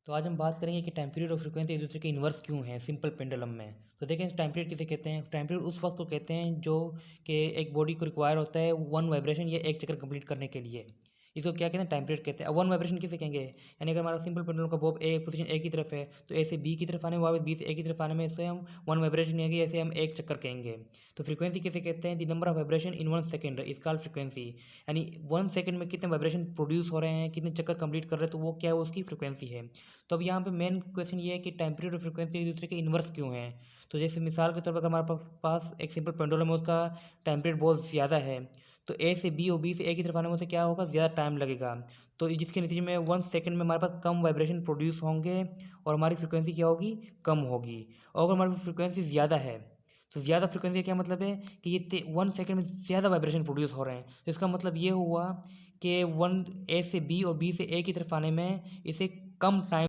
तो आज हम बात करेंगे कि टाइम पीरियड और फ्रीक्वेंसी एक दूसरे के इन्वर्स क्यों हैं सिंपल पेंडुलम में। तो देखें टाइम पीरियड किसे कहते हैं। टाइम पीरियड उस वक्त को कहते हैं जो कि एक बॉडी को रिक्वायर होता है वन वाइब्रेशन या एक चक्कर कंप्लीट करने के लिए। इसको क्या कहते हैं, टाइम पीरियड कहते हैं। अब वन वाइब्रेशन किसे कहेंगे, यानी अगर हमारा सिंपल पेंडुलम का बॉब ए पोजीशन ए की तरफ है तो ए से बी की तरफ आने में, वापस बी से ए की तरफ आने में इसे हम वन वाइब्रेशन कहेंगे, ऐसे हम एक चक्कर कहेंगे। तो फ्रीक्वेंसी किसे कहते हैं, the number of vibration in 1 second is called frequency. यानी 1 सेकेंड में कितने वाइब्रेशन प्रोड्यूस हो रहे हैं, कितने चक्कर कंप्लीट कर रहे हैं, तो वो क्या है, उसकी फ्रीक्वेंसी है। तो अब यहाँ पे मेन क्वेश्चन ये है कि टाइम पीरियड और फ्रीक्वेंसी एक दूसरे के इन्वर्स क्यों हैं। तो जैसे मिसाल के तौर पर अगर हमारे पास एक सिंपल पेंडुलम है, उसका टाइम पीरियड बहुत ज़्यादा है, तो ए से बी और बी से ए की तरफ आने में उसे क्या होगा, ज़्यादा टाइम लगेगा। तो जिसके नतीजे में 1 सेकेंड में हमारे पास कम वाइब्रेशन प्रोड्यूस होंगे और हमारी फ्रीक्वेंसी क्या होगी, कम होगी। और अगर हमारी फ्रीक्वेंसी ज़्यादा है तो ज़्यादा फ्रीक्वेंसी का क्या मतलब है कि ये 1 सेकेंड में ज़्यादा वाइब्रेशन प्रोड्यूस हो रहे हैं। तो इसका मतलब ये हुआ कि वन ए से बी और बी से ए की तरफ आने में इसे कम टाइम